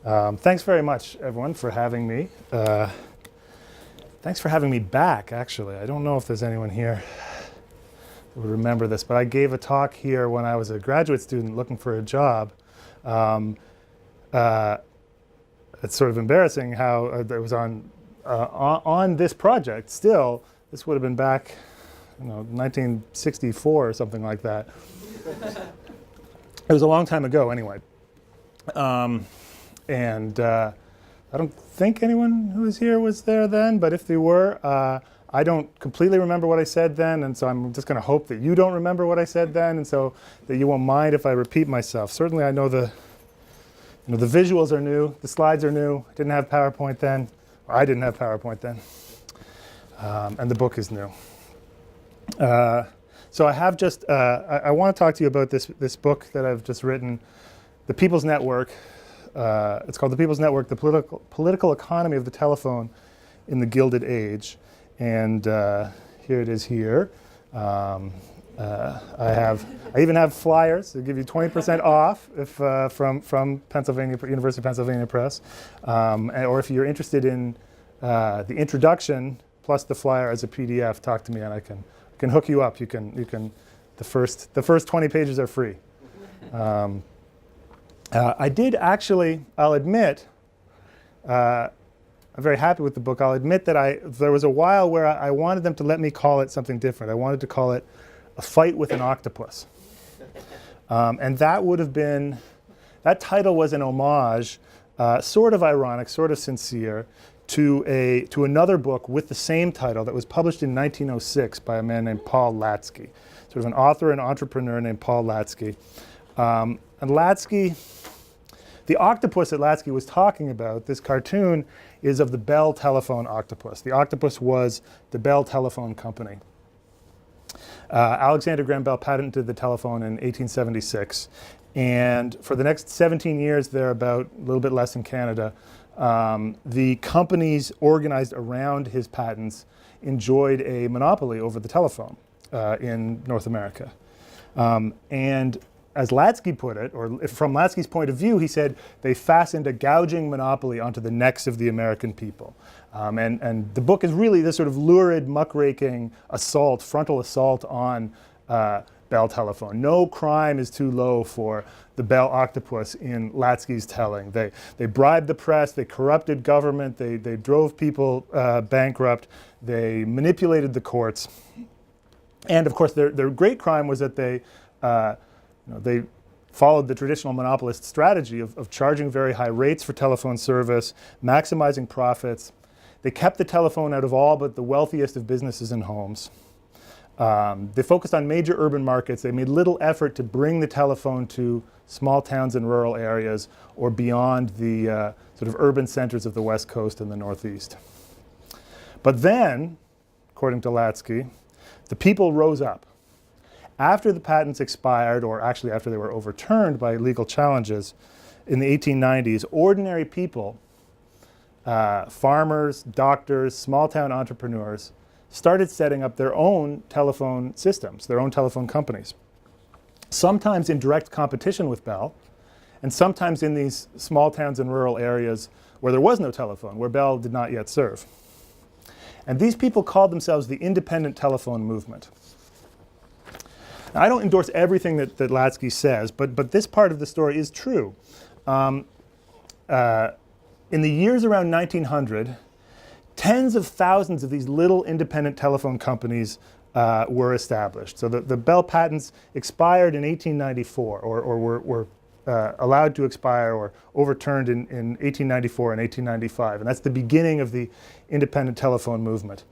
Thanks very much, everyone, for having me. Thanks for having me back, actually. I don't know if there's anyone here who would remember this, but I gave a talk here when I was a graduate student looking for a job. It's sort of embarrassing how it was on this project. Still, this would have been back, 1964 or something like that. It was a long time ago, anyway. I don't think anyone who was here was there then, but if they were, I don't completely remember what I said then, and so I'm just going to hope that you don't remember what I said then, and so that you won't mind if I repeat myself. Certainly, I know the visuals are new, the slides are new. I didn't have PowerPoint then, or I didn't have PowerPoint then, and the book is new. So I have just, I want to talk to you about this book that I've just written, The People's Network. It's called The People's Network, the political economy of the telephone in the Gilded Age. And here it is here. I even have flyers that give you 20% off if, from Pennsylvania, University of Pennsylvania Press. Or if you're interested in the introduction plus the flyer as a PDF, talk to me and I can hook you up. The first 20 pages are free. I did actually, I'll admit, I'm very happy with the book. I'll admit that there was a while where I wanted them to let me call it something different. I wanted to call it A Fight with an Octopus. And that would have been, that title was an homage, sort of ironic, sort of sincere, to another book with the same title that was published in 1906 by a man named Paul Latsky, sort of an author and entrepreneur named Paul Latsky. And Latsky, the octopus that Latsky was talking about, this cartoon, is of the Bell Telephone octopus. The octopus was the Bell Telephone Company. Alexander Graham Bell patented the telephone in 1876. And for the next 17 years, thereabout, a little bit less in Canada, the companies organized around his patents enjoyed a monopoly over the telephone in North America. And as Latsky put it, or from Latsky's point of view, he said they fastened a gouging monopoly onto the necks of the American people. And the book is really this sort of lurid, muckraking assault, frontal assault on Bell Telephone. No crime is too low for the Bell octopus in Latsky's telling. They bribed the press, they corrupted government, they drove people bankrupt, they manipulated the courts. And of course, their great crime was that they followed the traditional monopolist strategy of charging very high rates for telephone service, maximizing profits. They kept the telephone out of all but the wealthiest of businesses and homes. They focused on major urban markets. They made little effort to bring the telephone to small towns and rural areas or beyond the sort of urban centers of the West Coast and the Northeast. But then, according to Latsky, the people rose up. After the patents expired, or actually after they were overturned by legal challenges in the 1890s, ordinary people, farmers, doctors, small-town entrepreneurs, started setting up their own telephone systems, their own telephone companies, sometimes in direct competition with Bell, and sometimes in these small towns and rural areas where there was no telephone, where Bell did not yet serve. And these people called themselves the independent telephone movement. Now, I don't endorse everything that Latsky says, but this part of the story is true. In the years around 1900, tens of thousands of these little independent telephone companies were established. So the Bell patents expired in 1894, or were allowed to expire or overturned in 1894 and 1895. And that's the beginning of the independent telephone movement.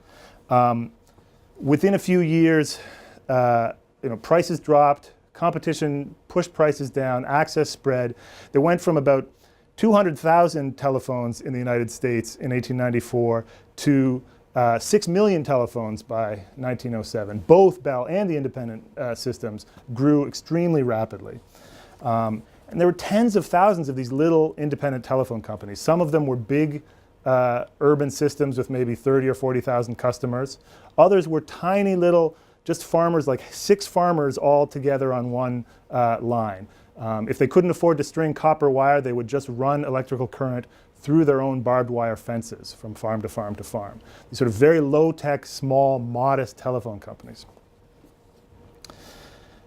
Within a few years, prices dropped, competition pushed prices down, access spread. They went from about 200,000 telephones in the United States in 1894 to 6 million telephones by 1907. Both Bell and the independent systems grew extremely rapidly. And there were tens of thousands of these little independent telephone companies. Some of them were big urban systems with maybe 30 or 40,000 customers. Others were tiny little, just farmers, like 6 farmers all together on one line. If they couldn't afford to string copper wire, they would just run electrical current through their own barbed wire fences from farm to farm to farm. These sort of very low-tech, small, modest telephone companies.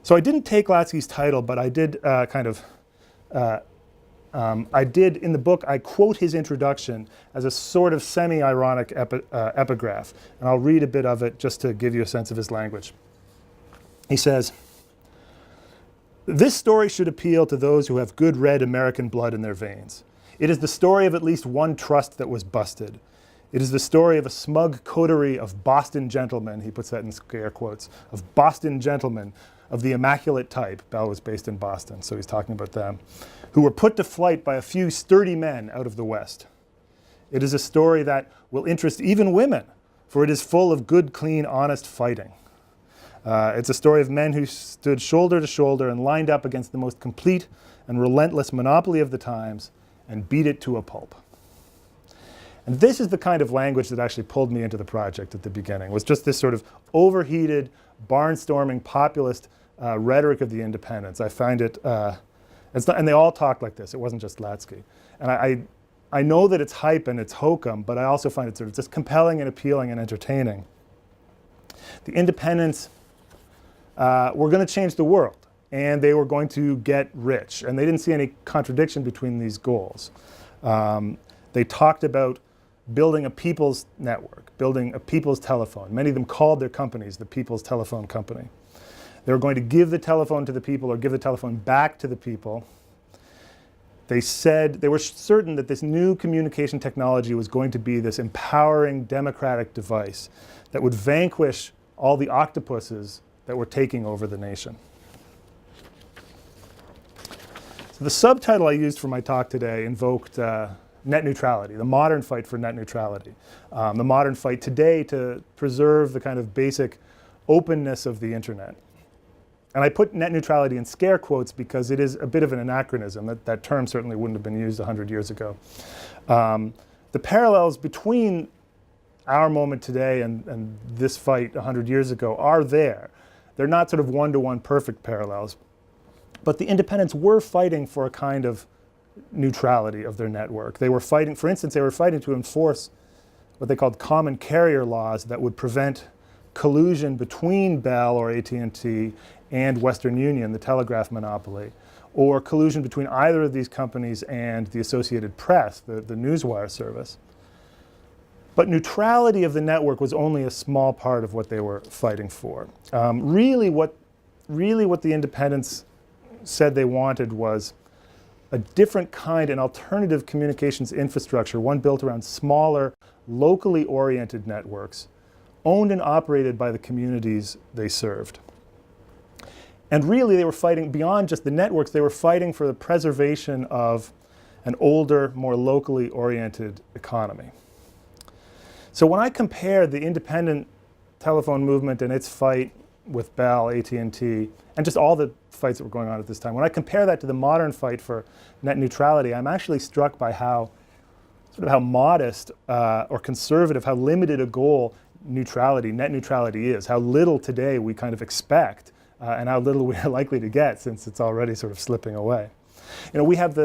So I didn't take Latsky's title, but I did in the book, I quote his introduction as a sort of semi-ironic epigraph. And I'll read a bit of it just to give you a sense of his language. He says, "This story should appeal to those who have good red American blood in their veins. It is the story of at least one trust that was busted. It is the story of a smug coterie of Boston gentlemen," he puts that in scare quotes, "of Boston gentlemen of the immaculate type." Bell was based in Boston, so he's talking about them, "who were put to flight by a few sturdy men out of the West. It is a story that will interest even women, for it is full of good, clean, honest fighting. It's a story of men who stood shoulder to shoulder and lined up against the most complete and relentless monopoly of the times and beat it to a pulp." And this is the kind of language that actually pulled me into the project at the beginning, was just this sort of overheated, barnstorming, populist rhetoric of the independents. I find it, and they all talk like this. It wasn't just Latsky. And I know that it's hype and it's hokum, but I also find it sort of just compelling and appealing and entertaining. The independents were going to change the world, and they were going to get rich. And they didn't see any contradiction between these goals. They talked about building a people's network, building a people's telephone. Many of them called their companies the People's Telephone Company. They were going to give the telephone to the people or give the telephone back to the people. They said they were certain that this new communication technology was going to be this empowering democratic device that would vanquish all the octopuses that were taking over the nation. So the subtitle I used for my talk today invoked net neutrality, the modern fight for net neutrality, the modern fight today to preserve the kind of basic openness of the internet. And I put net neutrality in scare quotes because it is a bit of an anachronism. That term certainly wouldn't have been used 100 years ago. The parallels between our moment today and this fight 100 years ago are there. They're not sort of one-to-one perfect parallels. But the independents were fighting for a kind of neutrality of their network. They were fighting, for instance, they were fighting to enforce what they called common carrier laws that would prevent collusion between Bell or AT&T and Western Union, the telegraph monopoly, or collusion between either of these companies and the Associated Press, the newswire service. But neutrality of the network was only a small part of what they were fighting for. Really what the independents said they wanted was a different kind, an alternative communications infrastructure, one built around smaller, locally oriented networks, owned and operated by the communities they served. And really they were fighting, beyond just the networks, they were fighting for the preservation of an older, more locally oriented economy. So when I compare the independent telephone movement and its fight with Bell, AT&T, and just all the fights that were going on at this time, when I compare that to the modern fight for net neutrality, I'm actually struck by how modest or conservative, how limited a goal net neutrality is, how little today we kind of expect, and how little we are likely to get since it's already sort of slipping away. You know, we have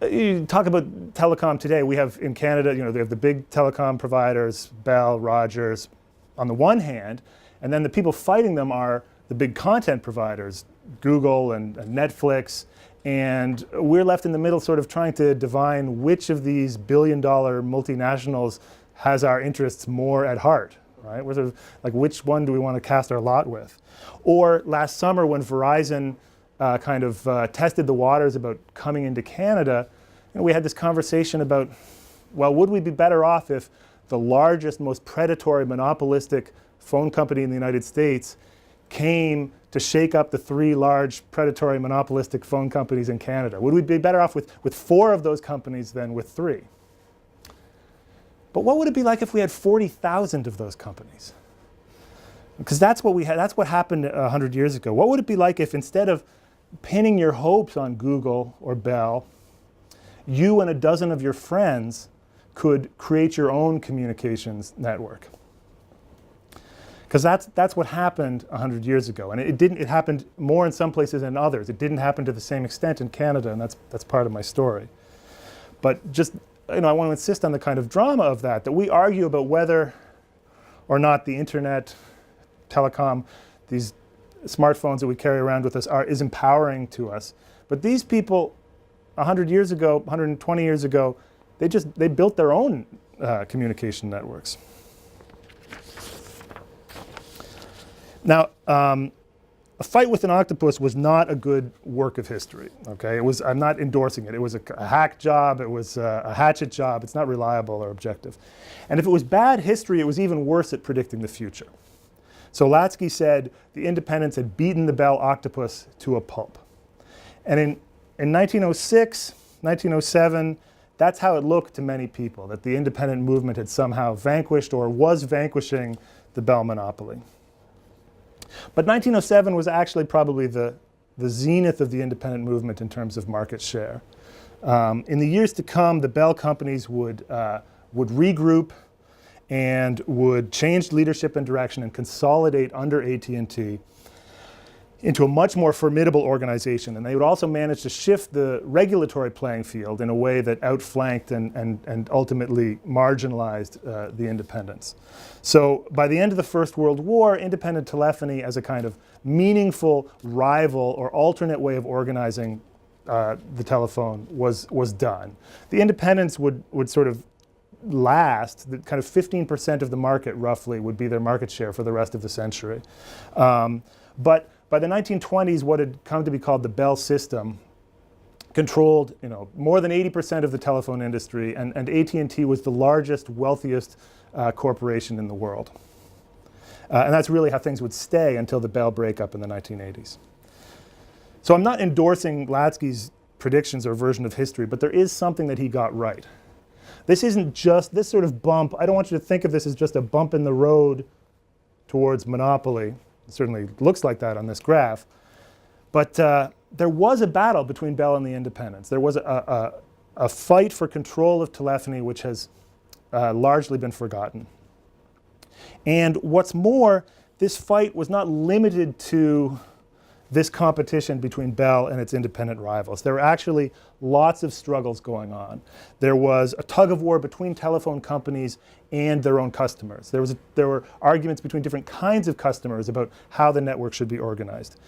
you talk about telecom today, we have in Canada, you know, they have the big telecom providers, Bell, Rogers, on the one hand, and then the people fighting them are the big content providers, Google and Netflix, and we're left in the middle sort of trying to divine which of these billion-dollar multinationals has our interests more at heart, right? We're sort of like, which one do we want to cast our lot with? Or last summer when Verizon tested the waters about coming into Canada, you know, we had this conversation about, well, would we be better off if the largest, most predatory, monopolistic phone company in the United States came to shake up the three large, predatory, monopolistic phone companies in Canada? Would we be better off with 4 of those companies than with 3? But what would it be like if we had 40,000 of those companies? Because that's what we had. That's what happened 100 years ago. What would it be like if instead of pinning your hopes on Google or Bell, you and a dozen of your friends could create your own communications network? Because that's what happened 100 years ago. And it happened more in some places than others. It didn't happen to the same extent in Canada, and that's part of my story. But just, I want to insist on the kind of drama of that we argue about whether or not the internet, telecom, these smartphones that we carry around with us is empowering to us. But these people, 100 years ago, 120 years ago, they built their own communication networks. Now, a fight with an octopus was not a good work of history. Okay, I'm not endorsing it. It was a hack job. It was a hatchet job. It's not reliable or objective. And if it was bad history, it was even worse at predicting the future. So Latsky said the independents had beaten the Bell octopus to a pulp. And in 1906, 1907, that's how it looked to many people, that the independent movement had somehow vanquished or was vanquishing the Bell monopoly. But 1907 was actually probably the zenith of the independent movement in terms of market share. In the years to come, the Bell companies would regroup and would change leadership and direction and consolidate under AT&T into a much more formidable organization. And they would also manage to shift the regulatory playing field in a way that outflanked and ultimately marginalized the independents. So by the end of the First World War, independent telephony as a kind of meaningful rival or alternate way of organizing the telephone was done. The independents would sort of last. The kind of 15% of the market roughly would be their market share for the rest of the century. But by the 1920s, what had come to be called the Bell system controlled, more than 80% of the telephone industry, and AT&T was the largest, wealthiest corporation in the world. And that's really how things would stay until the Bell breakup in the 1980s. So I'm not endorsing Latsky's predictions or version of history, but there is something that he got right. This isn't just this sort of bump. I don't want you to think of this as just a bump in the road towards monopoly. It certainly looks like that on this graph. But there was a battle between Bell and the independents. There was a fight for control of telephony, which has largely been forgotten. And what's more, this fight was not limited to this competition between Bell and its independent rivals. There were actually lots of struggles going on. There was a tug of war between telephone companies and their own customers. There were arguments between different kinds of customers about how the network should be organized.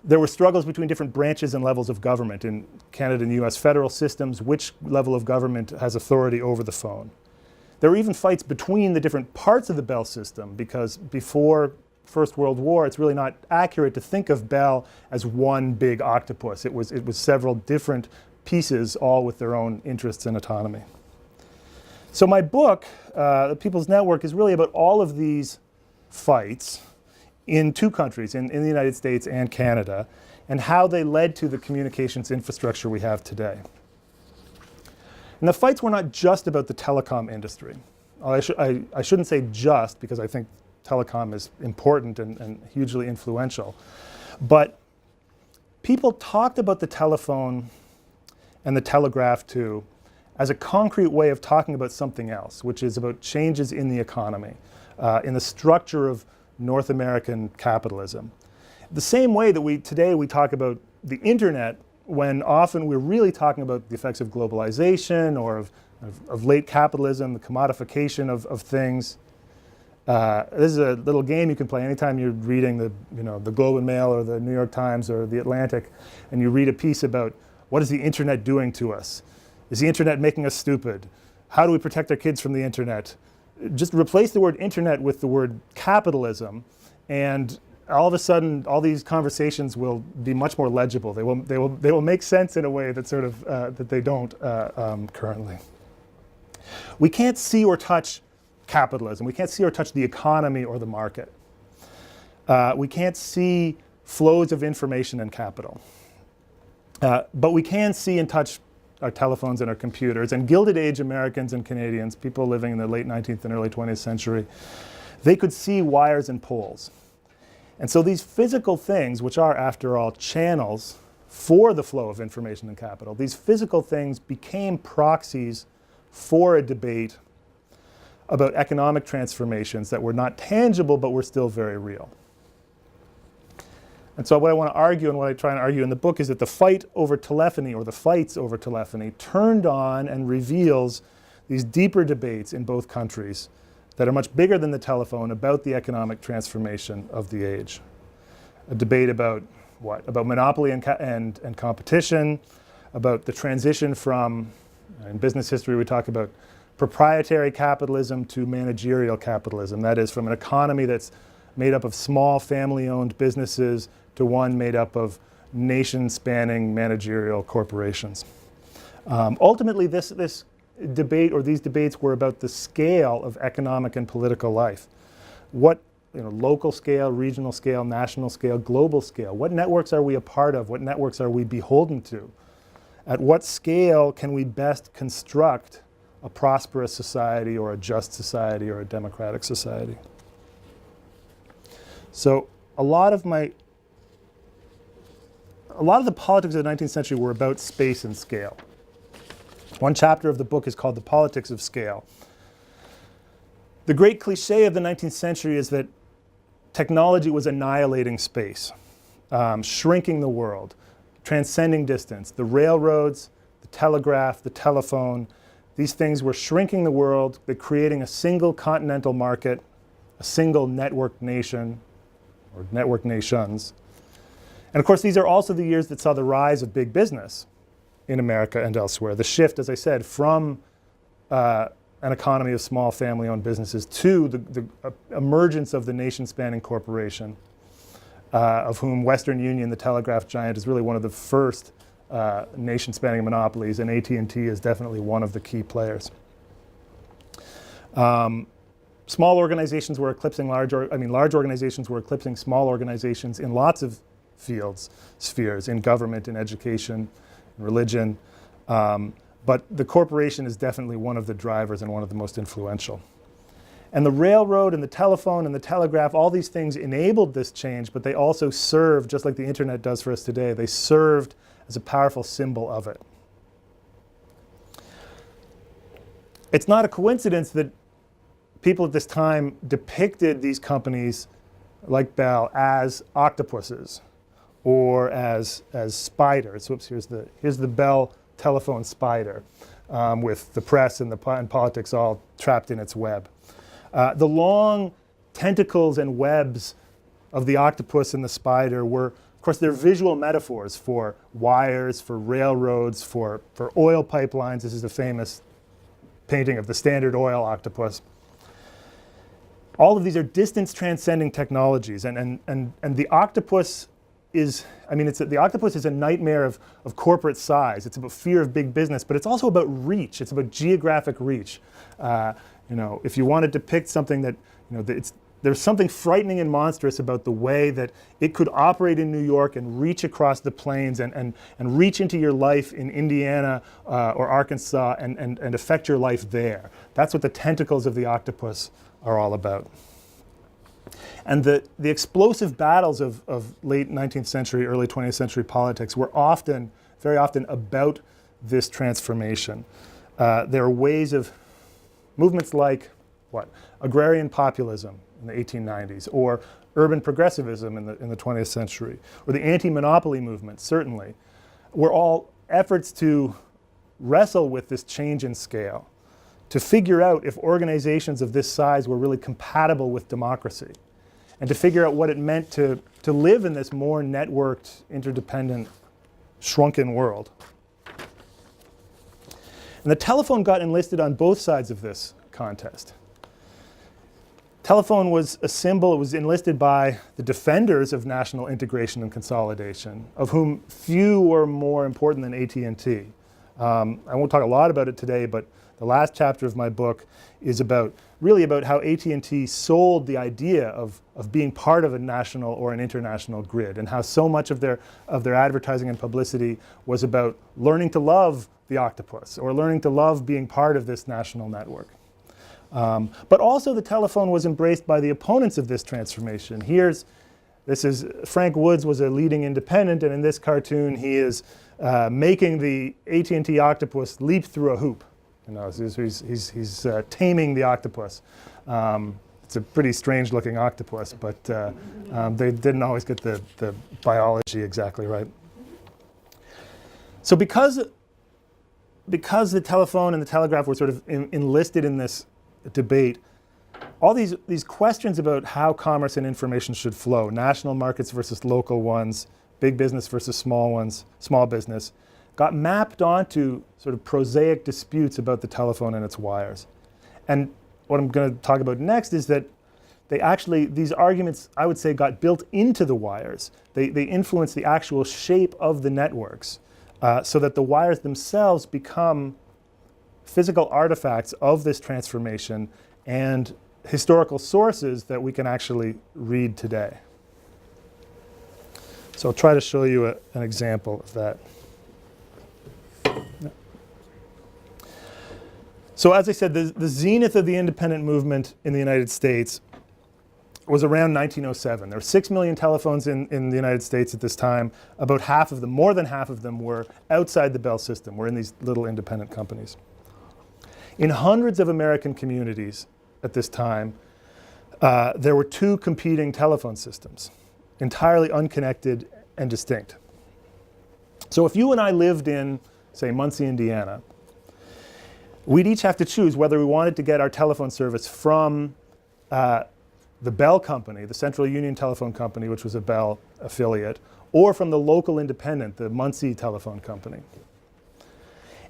There were struggles between different branches and levels of government. In Canada and US federal systems, which level of government has authority over the phone? There were even fights between the different parts of the Bell system, because before First World War, it's really not accurate to think of Bell as one big octopus. It was several different pieces, all with their own interests and autonomy. So my book, The People's Network, is really about all of these fights in two countries, in the United States and Canada, and how they led to the communications infrastructure we have today. And the fights were not just about the telecom industry. I shouldn't say just, because I think telecom is important and hugely influential. But people talked about the telephone and the telegraph too as a concrete way of talking about something else, which is about changes in the economy, in the structure of North American capitalism. The same way that today we talk about the internet, when often we're really talking about the effects of globalization or of late capitalism, the commodification of things. This is a little game you can play anytime you're reading the Globe and Mail or the New York Times or the Atlantic, and you read a piece about what is the internet doing to us? Is the internet making us stupid? How do we protect our kids from the internet? Just replace the word internet with the word capitalism, and all of a sudden, all these conversations will be much more legible. They will make sense in a way that sort of that they don't currently. We can't see or touch capitalism. We can't see or touch the economy or the market. We can't see flows of information and capital. But we can see and touch our telephones and our computers. And Gilded Age Americans and Canadians, people living in the late 19th and early 20th century, they could see wires and poles. And so these physical things, which are, after all, channels for the flow of information and capital, these physical things became proxies for a debate about economic transformations that were not tangible but were still very real. And so what I want to argue and what I try and argue in the book is that the fight over telephony, or the fights over telephony, turned on and reveals these deeper debates in both countries that are much bigger than the telephone about the economic transformation of the age. A debate about what? About monopoly and competition, about the transition from, in business history we talk about proprietary capitalism to managerial capitalism. That is, from an economy that's made up of small family-owned businesses to one made up of nation-spanning managerial corporations. Ultimately, this debate, or these debates, were about the scale of economic and political life. What, local scale, regional scale, national scale, global scale. What networks are we a part of? What networks are we beholden to? At what scale can we best construct a prosperous society, or a just society, or a democratic society? So a lot of the politics of the 19th century were about space and scale. One chapter of the book is called The Politics of Scale. The great cliche of the 19th century is that technology was annihilating space, shrinking the world, transcending distance. The railroads, the telegraph, the telephone, these things were shrinking the world. They're creating a single continental market, a single network nation, or network nations. And of course, these are also the years that saw the rise of big business in America and elsewhere. The shift, as I said, from an economy of small family-owned businesses to the emergence of the nation-spanning corporation, of whom Western Union, the telegraph giant, is really one of the first nation-spanning monopolies, and AT&T is definitely one of the key players. Small organizations were eclipsing large organizations were eclipsing small organizations in lots of fields, spheres, in government, in education, in religion. But the corporation is definitely one of the drivers and one of the most influential. And the railroad and the telephone and the telegraph, all these things enabled this change, but they also served, just like the internet does for us today, they served as a powerful symbol of it. It's not a coincidence that people at this time depicted these companies like Bell as octopuses or as spiders. Whoops, here's the Bell telephone spider with the press and politics all trapped in its web. The long tentacles and webs of the octopus and the spider were, of course, they're visual metaphors for wires, for railroads, for oil pipelines. This is a famous painting of the Standard Oil octopus. All of these are distance transcending technologies, and the octopus is, the octopus is a nightmare of corporate size. It's about fear of big business, but it's also about reach. It's about geographic reach. If you want to depict something that, there's something frightening and monstrous about the way that it could operate in New York and reach across the plains and reach into your life in Indiana or Arkansas and affect your life there. That's what the tentacles of the octopus are all about. And the explosive battles of late 19th century, early 20th century politics were very often about this transformation. There are ways of movements like agrarian populism in the 1890s, or urban progressivism in the 20th century, or the anti-monopoly movement, certainly, were all efforts to wrestle with this change in scale, to figure out if organizations of this size were really compatible with democracy, and to figure out what it meant to live in this more networked, interdependent, shrunken world. And the telephone got enlisted on both sides of this contest. Telephone was a symbol. It was enlisted by the defenders of national integration and consolidation, of whom few were more important than AT&T. I won't talk a lot about it today, but the last chapter of my book is really about how AT&T sold the idea of being part of a national or an international grid, and how so much of their advertising and publicity was about learning to love the octopus, or learning to love being part of this national network. But also the telephone was embraced by the opponents of this transformation. Frank Woods was a leading independent, and in this cartoon he is making the AT&T octopus leap through a hoop. You know, so he's taming the octopus. It's a pretty strange-looking octopus, but they didn't always get the biology exactly right. So because the telephone and the telegraph were sort of enlisted in this debate, all these questions about how commerce and information should flow, national markets versus local ones, big business versus small ones, small business, got mapped onto sort of prosaic disputes about the telephone and its wires. And what I'm going to talk about next is that these arguments, I would say, got built into the wires. They influence the actual shape of the networks so that the wires themselves become physical artifacts of this transformation and historical sources that we can actually read today. So I'll try to show you an example of that. Yeah. So as I said, the zenith of the independent movement in the United States was around 1907. There were 6 million telephones in the United States at this time. About half of them, more than half of them, were outside the Bell system, were in these little independent companies. In hundreds of American communities at this time, there were 2 competing telephone systems, entirely unconnected and distinct. So if you and I lived in, say, Muncie, Indiana, we'd each have to choose whether we wanted to get our telephone service from the Bell Company, the Central Union Telephone Company, which was a Bell affiliate, or from the local independent, the Muncie Telephone Company.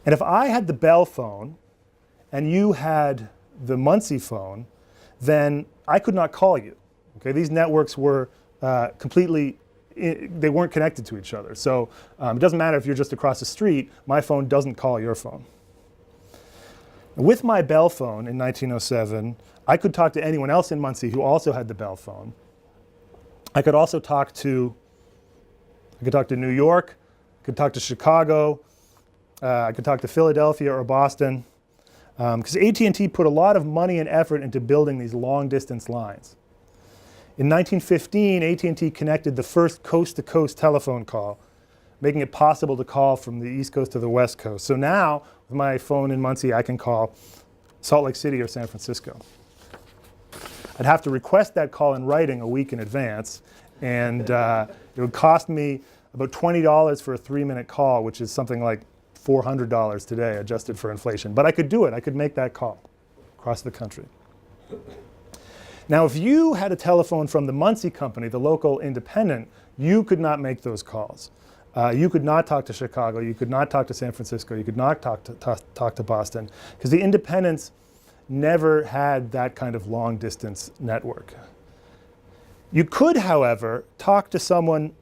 And if I had the Bell phone and you had the Muncie phone, then I could not call you. Okay, these networks were they weren't connected to each other. So it doesn't matter if you're just across the street, my phone doesn't call your phone. With my Bell phone in 1907, I could talk to anyone else in Muncie who also had the Bell phone. I could also talk to New York, I could talk to Chicago, I could talk to Philadelphia or Boston, because AT&T put a lot of money and effort into building these long-distance lines. In 1915, AT&T connected the first coast-to-coast telephone call, making it possible to call from the East Coast to the West Coast. So now, with my phone in Muncie, I can call Salt Lake City or San Francisco. I'd have to request that call in writing a week in advance, and it would cost me about $20 for a 3-minute call, which is something like $400 today, adjusted for inflation. But I could do it. I could make that call across the country. Now, if you had a telephone from the Muncie Company, the local independent, you could not make those calls. You could not talk to Chicago. You could not talk to San Francisco. You could not talk to Boston, because the independents never had that kind of long-distance network. You could, however, talk to someone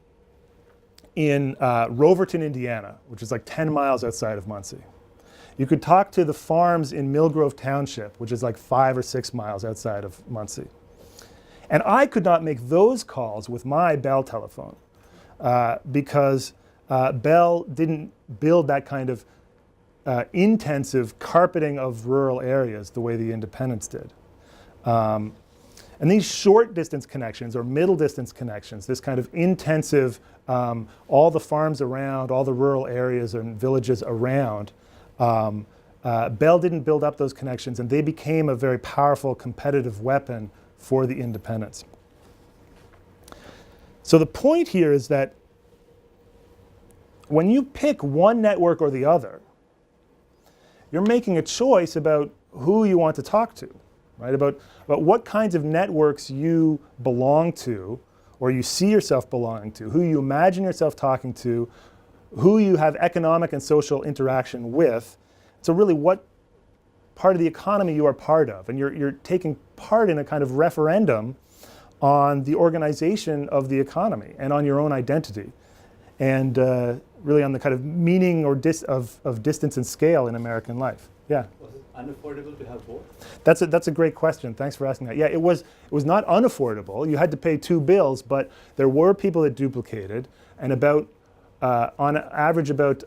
in Roverton, Indiana, which is like 10 miles outside of Muncie. You could talk to the farms in Millgrove Township, which is like 5 or 6 miles outside of Muncie. And I could not make those calls with my Bell telephone because Bell didn't build that kind of intensive carpeting of rural areas the way the independents did. And these short distance connections or middle distance connections, this kind of intensive, all the farms around, all the rural areas and villages around, Bell didn't build up those connections, and they became a very powerful competitive weapon for the independents. So the point here is that when you pick one network or the other, you're making a choice about who you want to talk to, right? About what kinds of networks you belong to, or you see yourself belonging to, who you imagine yourself talking to, who you have economic and social interaction with. So really what part of the economy you are part of. And you're taking part in a kind of referendum on the organization of the economy and on your own identity. And really on the kind of meaning or of distance and scale in American life. Yeah? Was it unaffordable to have both? That's a great question. Thanks for asking that. Yeah, it was not unaffordable. You had to pay 2 bills, but there were people that duplicated, and about on average about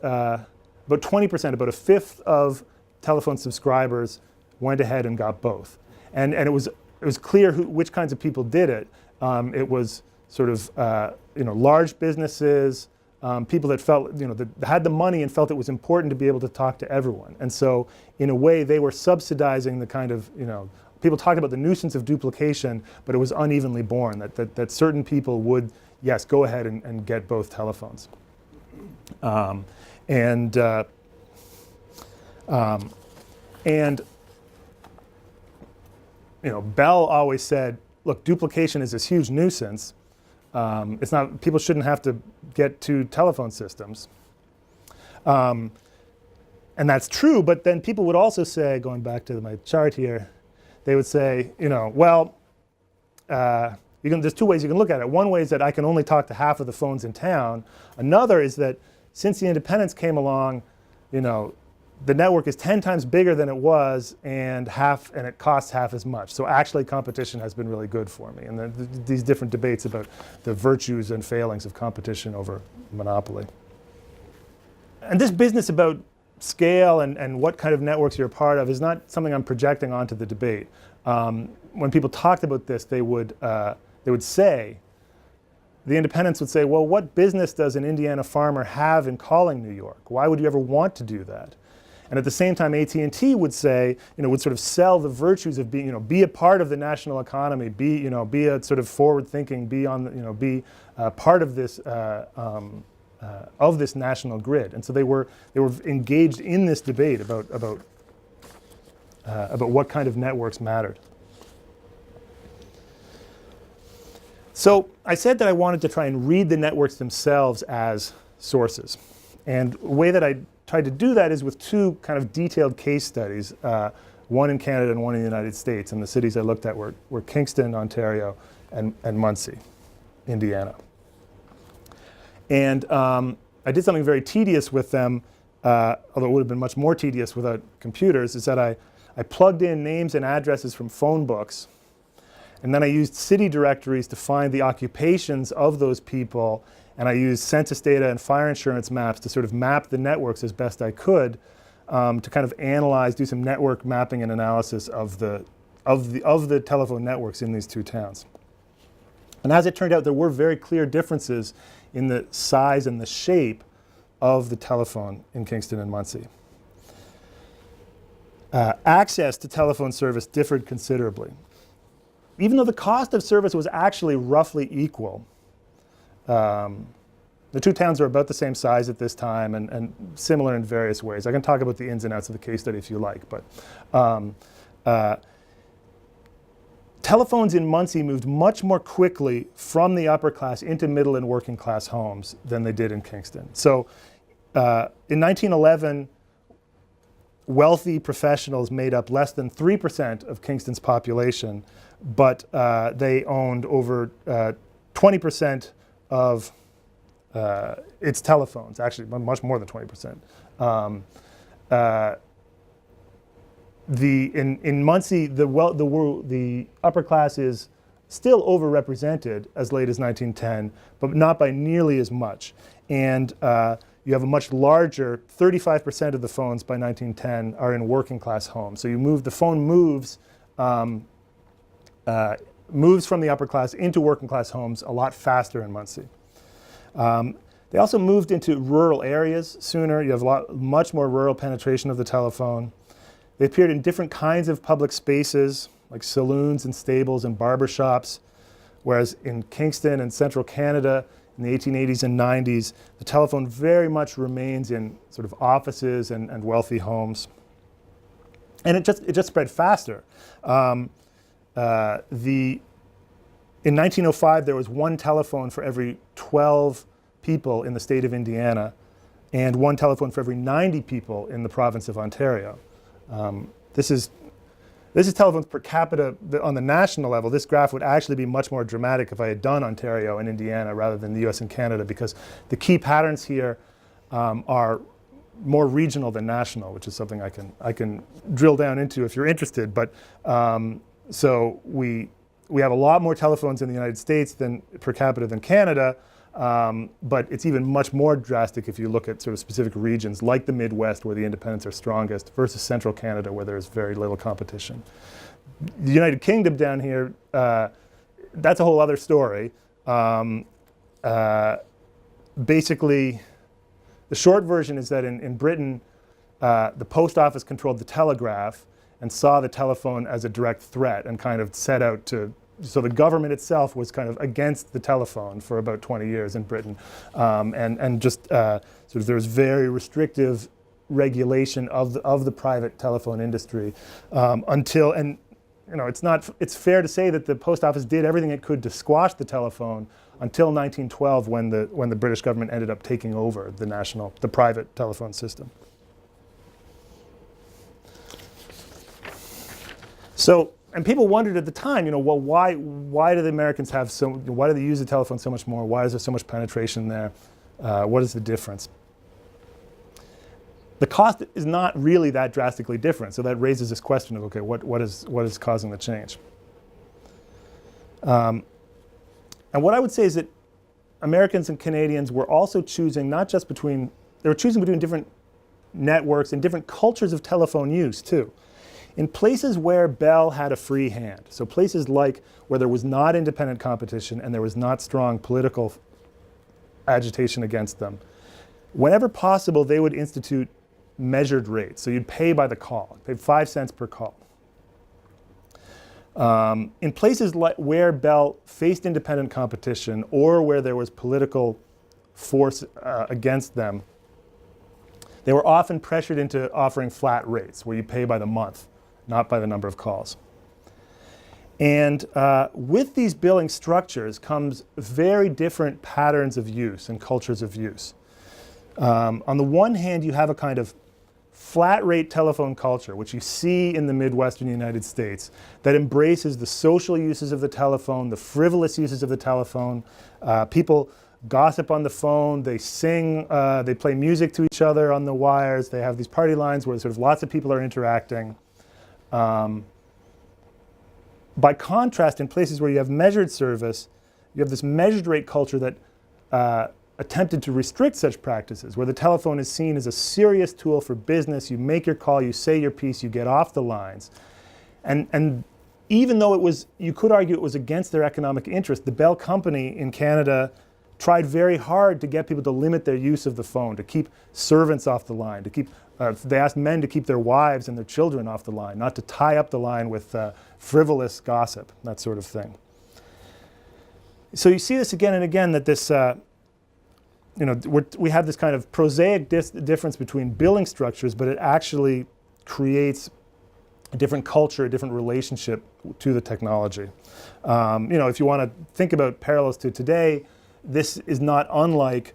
20%, about a fifth of telephone subscribers went ahead and got both. And it was clear which kinds of people did it. It was sort of large businesses, people that felt, that had the money and felt it was important to be able to talk to everyone. And so, in a way, they were subsidizing the kind of, people talked about the nuisance of duplication, but it was unevenly borne, that certain people would, yes, go ahead and get both telephones. Bell always said, look, duplication is this huge nuisance. It's not, people shouldn't have to get two telephone systems. And that's true, but then people would also say, going back to my chart here, they would say, well, there's two ways you can look at it. One way is that I can only talk to half of the phones in town. Another is that since the independents came along, the network is 10 times bigger than it was, and it costs half as much. So actually, competition has been really good for me. And these different debates about the virtues and failings of competition over monopoly. And this business about scale and what kind of networks you're a part of is not something I'm projecting onto the debate. When people talked about this, they would say, the independents would say, well, what business does an Indiana farmer have in calling New York? Why would you ever want to do that? And at the same time, AT&T would say, would sort of sell the virtues of being, be a part of the national economy, be a sort of forward-thinking, be part of this national grid. And so they were engaged in this debate about what kind of networks mattered. So I said that I wanted to try and read the networks themselves as sources. And the way that I tried to do that is with two kind of detailed case studies, one in Canada and one in the United States. And the cities I looked at were Kingston, Ontario, and Muncie, Indiana. And I did something very tedious with them, although it would have been much more tedious without computers, is that I plugged in names and addresses from phone books, and then I used city directories to find the occupations of those people, and I used census data and fire insurance maps to sort of map the networks as best I could, to kind of analyze, do some network mapping and analysis of the telephone networks in these two towns. And as it turned out, there were very clear differences in the size and the shape of the telephone in Kingston and Muncie. Access to telephone service differed considerably. Even though the cost of service was actually roughly equal, the two towns are about the same size at this time and similar in various ways. I can talk about the ins and outs of the case study if you like, but telephones in Muncie moved much more quickly from the upper class into middle and working class homes than they did in Kingston. So in 1911, wealthy professionals made up less than 3% of Kingston's population, but they owned over 20% of its telephones, actually much more than 20%. In Muncie, the upper class is still overrepresented as late as 1910, but not by nearly as much. And you have a much larger, 35% of the phones by 1910 are in working class homes. So the phone moves from the upper class into working class homes a lot faster in Muncie. They also moved into rural areas sooner. You have much more rural penetration of the telephone. They appeared in different kinds of public spaces, like saloons and stables and barber shops, whereas in Kingston and central Canada in the 1880s and 90s, the telephone very much remains in sort of offices and wealthy homes. And it just spread faster. In 1905, there was one telephone for every 12 people in the state of Indiana, and one telephone for every 90 people in the province of Ontario. This is telephones per capita on the national level. This graph would actually be much more dramatic if I had done Ontario and Indiana rather than the US and Canada, because the key patterns here are more regional than national, which is something I can drill down into if you're interested. But so we have a lot more telephones in the United States per capita than Canada, but it's even much more drastic if you look at sort of specific regions like the Midwest, where the independents are strongest, versus central Canada, where there's very little competition. The United Kingdom down here, that's a whole other story. The basically, the short version is that in Britain, the post office controlled the telegraph and saw the telephone as a direct threat and kind of set out to, so the government itself was kind of against the telephone for about 20 years in Britain. And just sort of there's very restrictive regulation of the private telephone industry until, and you know, it's fair to say that the post office did everything it could to squash the telephone until 1912 when the British government ended up taking over the private telephone system. So, and people wondered at the time, you know, well, why do the Americans why do they use the telephone so much more? Why is there so much penetration there? What is the difference? The cost is not really that drastically different, so that raises this question of, okay, what is causing the change? And what I would say is that Americans and Canadians were also choosing not just between, they were choosing between different networks and different cultures of telephone use too. In places where Bell had a free hand, so places like where there was not independent competition and there was not strong political agitation against them, whenever possible they would institute measured rates. So you'd pay by the call, pay 5 cents per call. In places where Bell faced independent competition or where there was political force against them, they were often pressured into offering flat rates where you pay by the month, not by the number of calls. And with these billing structures comes very different patterns of use and cultures of use. On the one hand, you have a kind of flat rate telephone culture, which you see in the Midwestern United States, that embraces the social uses of the telephone, the frivolous uses of the telephone. People gossip on the phone, they sing, they play music to each other on the wires, they have these party lines where sort of lots of people are interacting. By contrast, in places where you have measured service, you have this measured rate culture that attempted to restrict such practices, where the telephone is seen as a serious tool for business. You make your call, you say your piece, you get off the lines. And even though it was, you could argue it was against their economic interest, the Bell Company in Canada tried very hard to get people to limit their use of the phone, to keep servants off the line, to keep, they asked men to keep their wives and their children off the line, not to tie up the line with frivolous gossip, that sort of thing. So you see this again and again, that this, you know, we have this kind of prosaic difference between billing structures, but it actually creates a different culture, a different relationship to the technology. You know, if you want to think about parallels to today, this is not unlike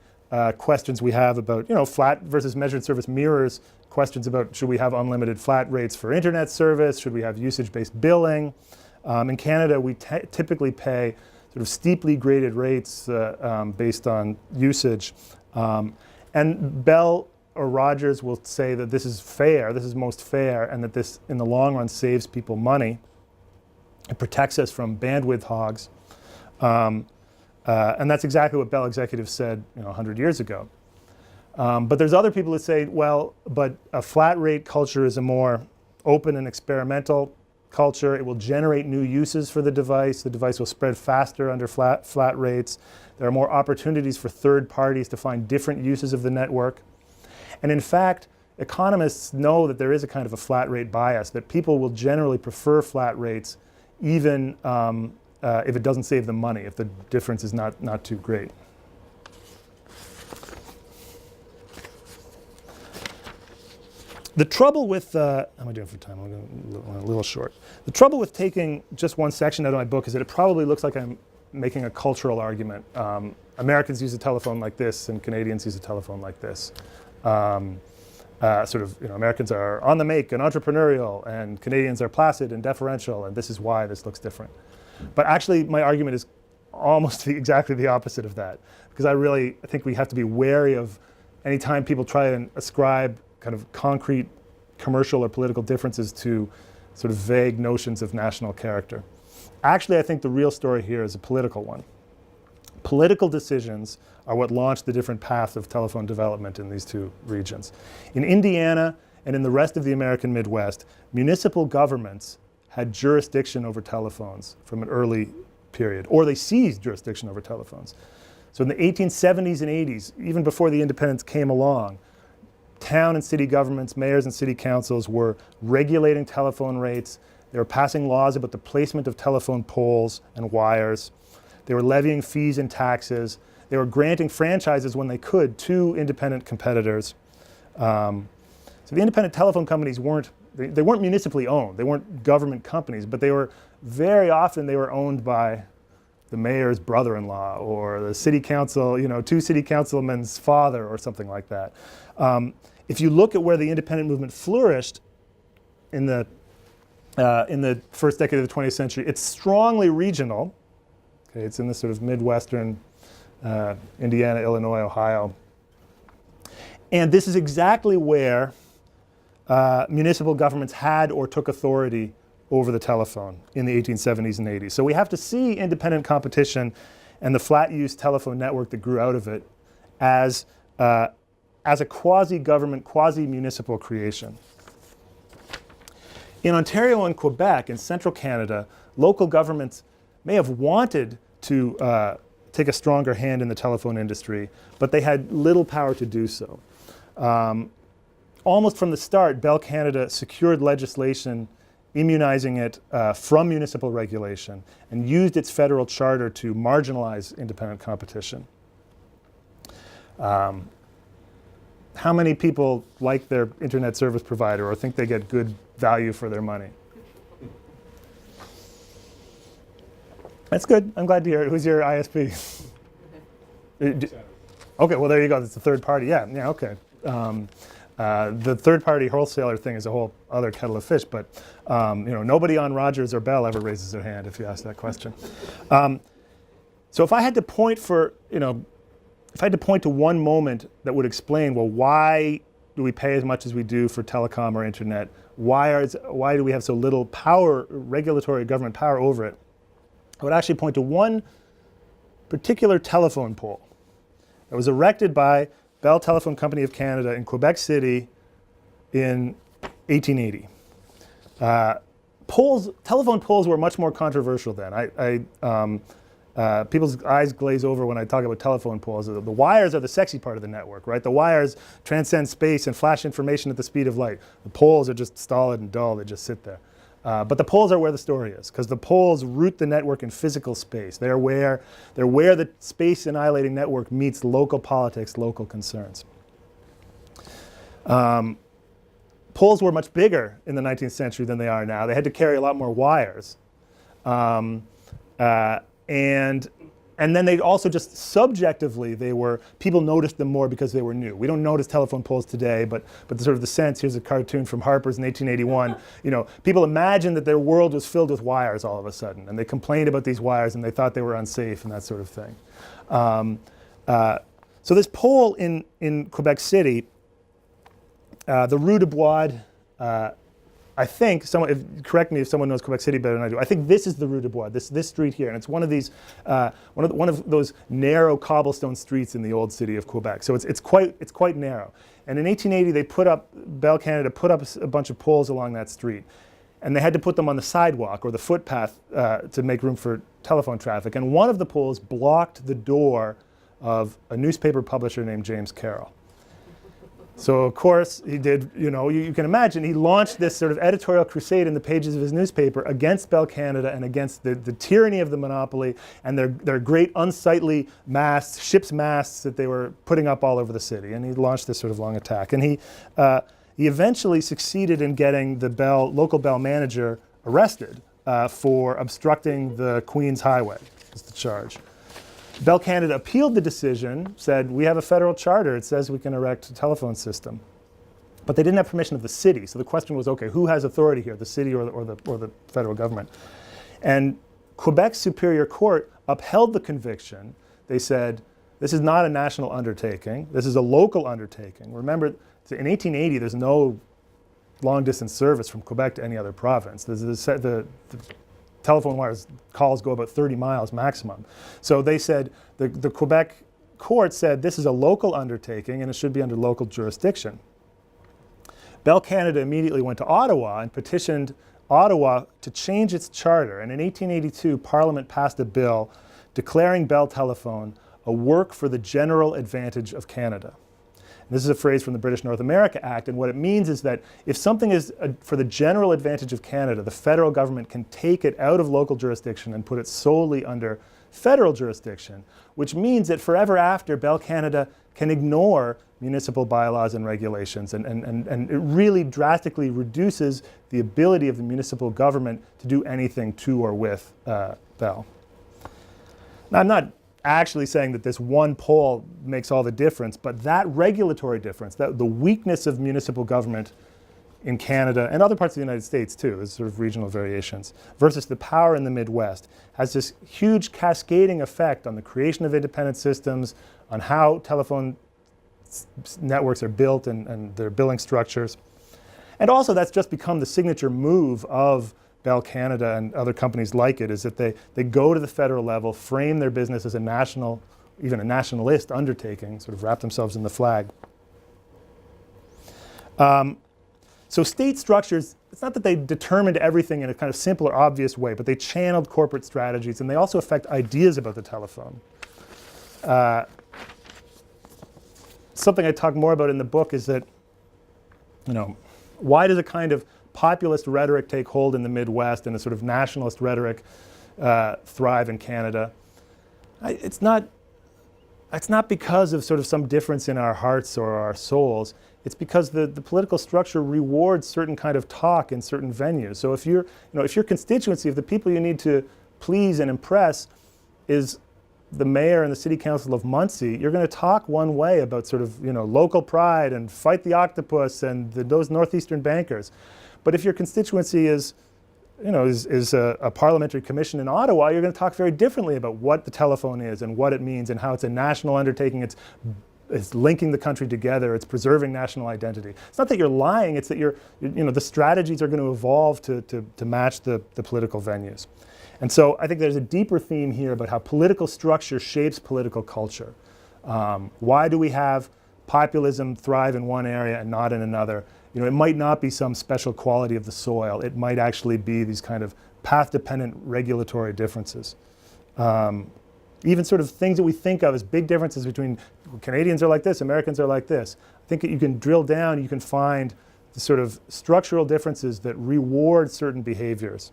questions we have about, you know, flat versus measured service mirrors questions about should we have unlimited flat rates for internet service, should we have usage-based billing. In Canada, we typically pay sort of steeply graded rates based on usage. And Bell or Rogers will say that this is fair, this is most fair, and that this, in the long run, saves people money. It protects us from bandwidth hogs. And that's exactly what Bell executives said, you know, 100 years ago. But there's other people who say, well, but a flat rate culture is a more open and experimental culture. It will generate new uses for the device. The device will spread faster under flat rates. There are more opportunities for third parties to find different uses of the network. And in fact, economists know that there is a kind of a flat rate bias, that people will generally prefer flat rates even if it doesn't save them money, if the difference is not too great. The trouble with, how am I doing for time? I'm going a little short. The trouble with taking just one section out of my book is that it probably looks like I'm making a cultural argument. Americans use a telephone like this, and Canadians use a telephone like this. Sort of, you know, Americans are on the make and entrepreneurial, and Canadians are placid and deferential, and this is why this looks different. But actually, my argument is almost exactly the opposite of that, because I think we have to be wary of any time people try and ascribe kind of concrete commercial or political differences to sort of vague notions of national character. Actually, I think the real story here is a political one. Political decisions are what launched the different paths of telephone development in these two regions. In Indiana and in the rest of the American Midwest, municipal governments had jurisdiction over telephones from an early period, or they seized jurisdiction over telephones. So in the 1870s and 80s, even before the independence came along, town and city governments, mayors and city councils were regulating telephone rates. They were passing laws about the placement of telephone poles and wires. They were levying fees and taxes. They were granting franchises when they could to independent competitors. So the independent telephone companies weren't municipally owned. They weren't government companies, but they were very often they were owned by the mayor's brother-in-law or the city council, two city councilmen's father or something like that. If you look at where the independent movement flourished in the first decade of the 20th century, it's strongly regional. Okay, it's in the sort of Midwestern Indiana, Illinois, Ohio. And this is exactly where municipal governments had or took authority over the telephone in the 1870s and 80s. So we have to see independent competition and the flat-use telephone network that grew out of it as a quasi-government, quasi-municipal creation. In Ontario and Quebec, in central Canada, local governments may have wanted to take a stronger hand in the telephone industry, but they had little power to do so. Almost from the start, Bell Canada secured legislation immunizing it from municipal regulation and used its federal charter to marginalize independent competition. How many people like their internet service provider or think they get good value for their money? That's good. I'm glad to hear it. Who's your ISP? Okay, well there you go. It's a third party. Yeah, okay. The third-party wholesaler thing is a whole other kettle of fish, but nobody on Rogers or Bell ever raises their hand if you ask that question. So if I had to point to one moment that would explain, well, why do we pay as much as we do for telecom or internet? Why do we have so little power, regulatory government power over it? I would actually point to one particular telephone pole that was erected by Bell Telephone Company of Canada in Quebec City in 1880. Telephone poles were much more controversial then. People's eyes glaze over when I talk about telephone poles. The wires are the sexy part of the network, right? The wires transcend space and flash information at the speed of light. The poles are just stolid and dull. They just sit there. But the poles are where the story is, because the poles root the network in physical space. They're where the space annihilating network meets local politics, local concerns. Poles were much bigger in the 19th century than they are now. They had to carry a lot more wires. And then they also just subjectively, people noticed them more because they were new. We don't notice telephone poles today, but sort of the sense, here's a cartoon from Harper's in 1881, people imagined that their world was filled with wires all of a sudden, and they complained about these wires and they thought they were unsafe and that sort of thing. So this pole in Quebec City, the Rue de Bois, I think, correct me if someone knows Quebec City better than I do, I think this is the Rue de Bois, this street here, and it's one of these, one of those narrow cobblestone streets in the old city of Quebec. So it's quite narrow. And in 1880, Bell Canada put up a bunch of poles along that street, and they had to put them on the sidewalk or the footpath to make room for telephone traffic. And one of the poles blocked the door of a newspaper publisher named James Carroll. So of course he did, you can imagine, he launched this sort of editorial crusade in the pages of his newspaper against Bell Canada and against the tyranny of the monopoly and their great unsightly masts, ship's masts that they were putting up all over the city. And he launched this sort of long attack. And he eventually succeeded in getting the local Bell manager arrested for obstructing the Queen's Highway, was the charge. Bell Canada appealed the decision, said, we have a federal charter, it says we can erect a telephone system. But they didn't have permission of the city, so the question was, okay, who has authority here, the city or the federal government? And Quebec's Superior Court upheld the conviction. They said, this is not a national undertaking, this is a local undertaking. Remember, in 1880, there's no long-distance service from Quebec to any other province. The telephone wires calls go about 30 miles maximum. So they said, the Quebec court said this is a local undertaking and it should be under local jurisdiction. Bell Canada immediately went to Ottawa and petitioned Ottawa to change its charter. And in 1882, Parliament passed a bill declaring Bell Telephone a work for the general advantage of Canada. And this is a phrase from the British North America Act, and what it means is that if something is for the general advantage of Canada, the federal government can take it out of local jurisdiction and put it solely under federal jurisdiction, which means that forever after, Bell Canada can ignore municipal bylaws and regulations, and it really drastically reduces the ability of the municipal government to do anything to or with Bell. Now, I'm not actually saying that this one pole makes all the difference, but that regulatory difference, the weakness of municipal government in Canada and other parts of the United States too, there's sort of regional variations, versus the power in the Midwest, has this huge cascading effect on the creation of independent systems, on how telephone networks are built and their billing structures. And also that's just become the signature move of Bell Canada and other companies like it, is that they go to the federal level, frame their business as a national, even a nationalist undertaking, sort of wrap themselves in the flag. So state structures, it's not that they determined everything in a kind of simple or obvious way, but they channeled corporate strategies, and they also affect ideas about the telephone. Something I talk more about in the book is that, why does a kind of populist rhetoric take hold in the Midwest and a sort of nationalist rhetoric thrive in Canada? It's not because of sort of some difference in our hearts or our souls. It's because the political structure rewards certain kind of talk in certain venues. So if your constituency, if the people you need to please and impress is the mayor and the city council of Muncie, you're going to talk one way about sort of local pride and fight the octopus and those northeastern bankers. But if your constituency is a parliamentary commission in Ottawa, you're going to talk very differently about what the telephone is and what it means and how it's a national undertaking. It's linking the country together. It's preserving national identity. It's not that you're lying. It's that the strategies are going to evolve to match the political venues. And so I think there's a deeper theme here about how political structure shapes political culture. Why do we have populism thrive in one area and not in another? It might not be some special quality of the soil. It might actually be these kind of path-dependent regulatory differences. Even sort of things that we think of as big differences between Canadians are like this, Americans are like this. I think that you can drill down, you can find the sort of structural differences that reward certain behaviors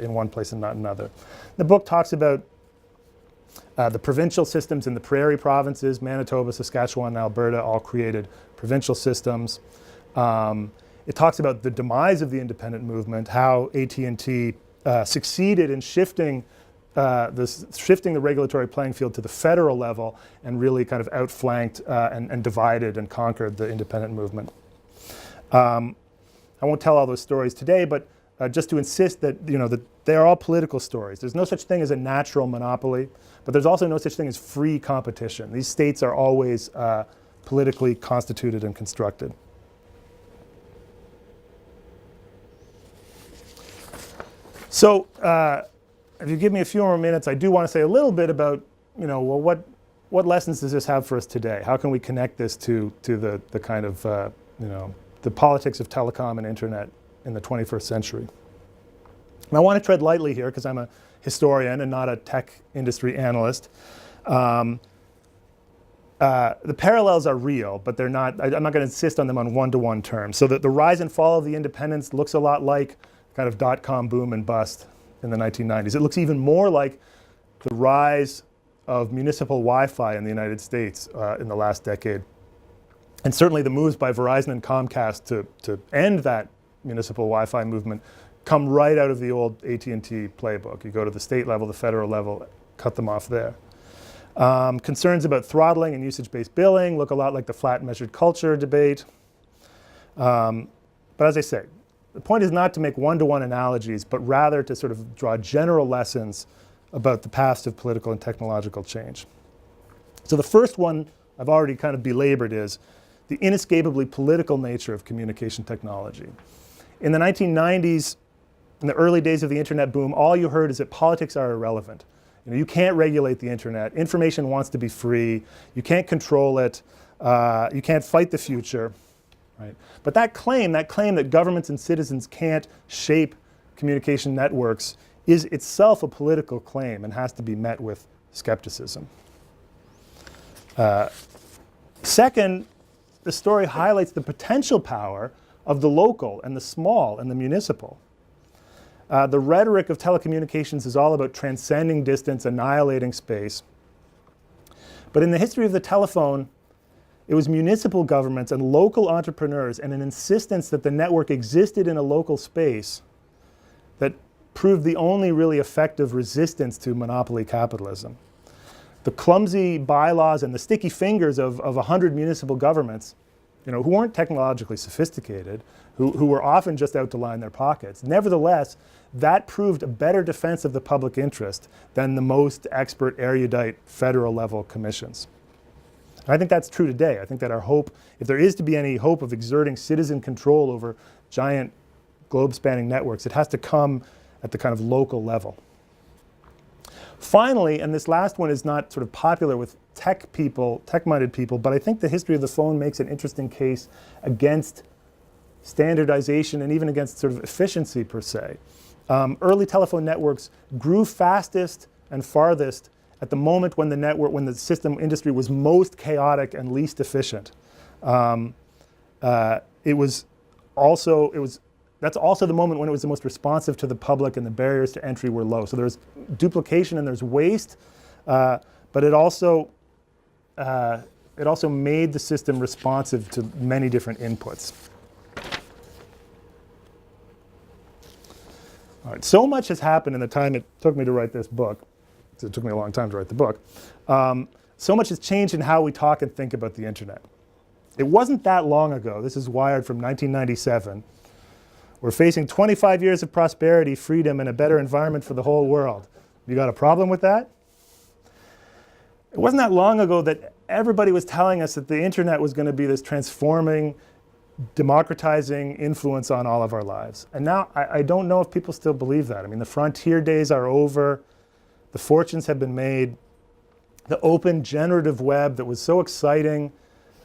in one place and not another. The book talks about the provincial systems in the prairie provinces. Manitoba, Saskatchewan, and Alberta all created provincial systems. It talks about the demise of the independent movement, how AT&T succeeded in shifting the regulatory playing field to the federal level and really kind of outflanked and divided and conquered the independent movement. I won't tell all those stories today, but just to insist that that they are all political stories. There's no such thing as a natural monopoly, but there's also no such thing as free competition. These states are always politically constituted and constructed. So if you give me a few more minutes, I do want to say a little bit about, well, what lessons does this have for us today? How can we connect this to the kind of, the politics of telecom and internet in the 21st century? And I want to tread lightly here because I'm a historian and not a tech industry analyst. The parallels are real, but they're not, I'm not going to insist on them on one-to-one terms. So that the rise and fall of the independents looks a lot like kind of dot-com boom and bust in the 1990s. It looks even more like the rise of municipal Wi-Fi in the United States in the last decade. And certainly the moves by Verizon and Comcast to end that municipal Wi-Fi movement come right out of the old AT&T playbook. You go to the state level, the federal level, cut them off there. Concerns about throttling and usage-based billing look a lot like the flat measured culture debate. But as I say, the point is not to make one-to-one analogies, but rather to sort of draw general lessons about the past of political and technological change. So the first one I've already kind of belabored is the inescapably political nature of communication technology. In the 1990s, in the early days of the internet boom, all you heard is that politics are irrelevant. You can't regulate the internet. Information wants to be free. You can't control it. You can't fight the future. Right? But that claim that governments and citizens can't shape communication networks is itself a political claim and has to be met with skepticism. Second, the story highlights the potential power of the local and the small and the municipal. The rhetoric of telecommunications is all about transcending distance, annihilating space. But in the history of the telephone, it was municipal governments and local entrepreneurs and an insistence that the network existed in a local space that proved the only really effective resistance to monopoly capitalism. The clumsy bylaws and the sticky fingers of 100 municipal governments, who weren't technologically sophisticated, who were often just out to line their pockets. Nevertheless, that proved a better defense of the public interest than the most expert, erudite federal level commissions. And I think that's true today. I think that our hope, if there is to be any hope of exerting citizen control over giant globe-spanning networks, it has to come at the kind of local level. Finally, and this last one is not sort of popular with tech-minded people, but I think the history of the phone makes an interesting case against standardization and even against sort of efficiency per se. Early telephone networks grew fastest and farthest at the moment when the system industry was most chaotic and least efficient. That's also the moment when it was the most responsive to the public and the barriers to entry were low. So there's duplication and there's waste, but it also made the system responsive to many different inputs. All right, so much has happened in the time it took me to write this book. It took me a long time to write the book. So much has changed in how we talk and think about the internet. It wasn't that long ago. This is Wired from 1997. We're facing 25 years of prosperity, freedom, and a better environment for the whole world. You got a problem with that? It wasn't that long ago that everybody was telling us that the internet was going to be this transforming, democratizing influence on all of our lives. And now I don't know if people still believe that. I mean, the frontier days are over. The fortunes have been made. The open generative web that was so exciting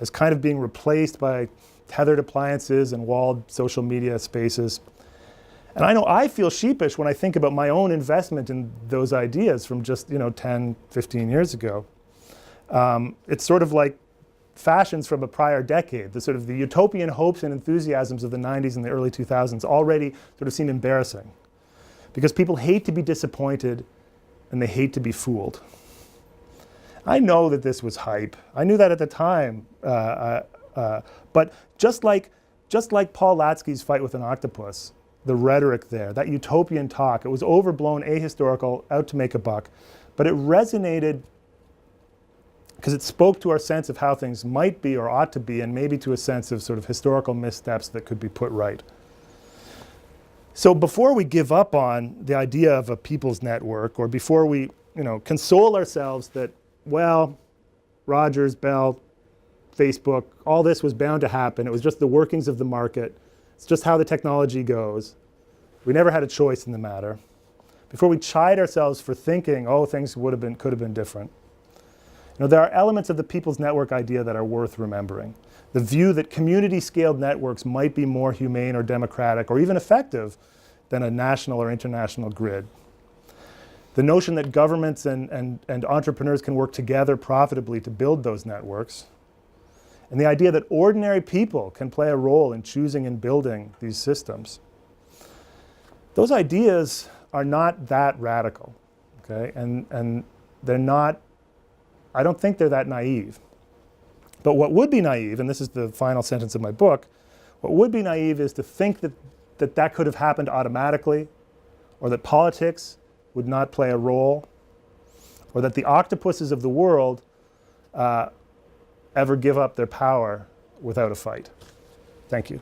is kind of being replaced by tethered appliances and walled social media spaces. And I know I feel sheepish when I think about my own investment in those ideas from just 10, 15 years ago. It's sort of like fashions from a prior decade. The sort of the utopian hopes and enthusiasms of the 90s and the early 2000s already sort of seem embarrassing because people hate to be disappointed and they hate to be fooled. I know that this was hype. I knew that at the time. But just like Paul Latsky's fight with an octopus, the rhetoric there, that utopian talk, it was overblown, ahistorical, out to make a buck, but it resonated because it spoke to our sense of how things might be or ought to be, and maybe to a sense of sort of historical missteps that could be put right. So before we give up on the idea of a people's network, or before we console ourselves that, well, Rogers, Bell, Facebook, all this was bound to happen. It was just the workings of the market. It's just how the technology goes. We never had a choice in the matter. Before we chide ourselves for thinking, oh, things could have been different. There are elements of the people's network idea that are worth remembering. The view that community-scaled networks might be more humane or democratic or even effective than a national or international grid. The notion that governments and entrepreneurs can work together profitably to build those networks. And the idea that ordinary people can play a role in choosing and building these systems. Those ideas are not that radical, okay? And they're not, I don't think they're that naive. But what would be naive, and this is the final sentence of my book, what would be naive is to think that could have happened automatically, or that politics would not play a role, or that the octopuses of the world ever give up their power without a fight. Thank you.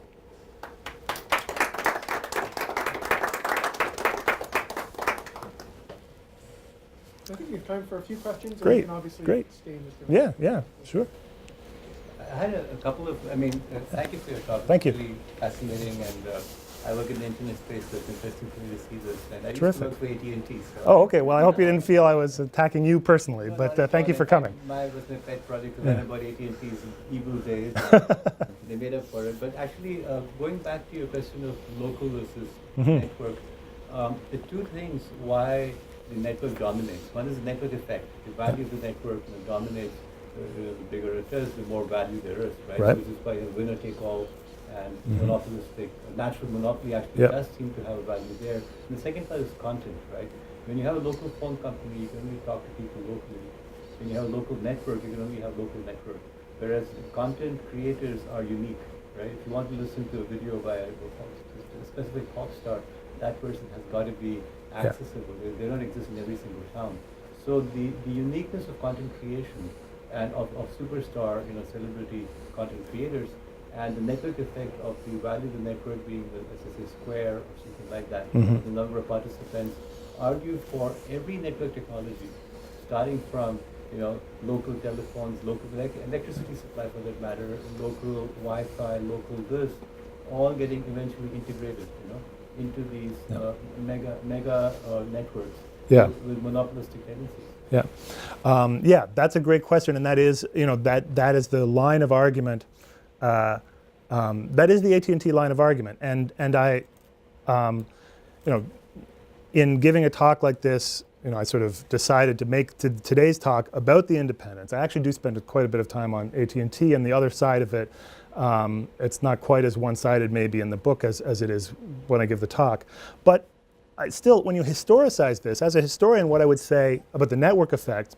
I think we have time for a few questions. Great, And we can obviously great. stay in this room. Yeah, sure. I had a couple of, thank you for your talk. Thank you. It's really fascinating, and I work in the internet space, so it's interesting for me to see this. And I Terrific. used to work for AT&T. So Oh, okay. Well, I hope you didn't feel I was attacking you personally, but thank you for coming. Mine was my pet project because I about AT&T's evil days. They made up for it. But actually, going back to your question of local versus network, the two things why the network dominates. One is the network effect. The value of the network dominates the bigger it is, the more value there is, right? Right. Which is why winner take all and monopolistic, natural monopoly actually Yep. does seem to have a value there. And the second part is content, right? When you have a local phone company, you can only talk to people locally. When you have a local network, you can only have local network. Whereas the content creators are unique, right? If you want to listen to a video by a specific pop star, that person has got to be accessible. They don't exist in every single town. So the uniqueness of content creation and of superstar, celebrity content creators, and the network effect of the value of the network being the, let's say, square or something like that, the number of participants, argue for every network technology, starting from local telephones, local electricity supply for that matter, local Wi-Fi, local this, all getting eventually integrated, into these mega networks with monopolistic tendencies. Yeah, that's a great question, and that is, that is the line of argument. That is the AT&T line of argument, and I, in giving a talk like this, I sort of decided to make today's talk about the independents. I actually do spend quite a bit of time on AT&T and the other side of it. It's not quite as one-sided maybe in the book as it is when I give the talk, but still, when you historicize this, as a historian, what I would say about the network effect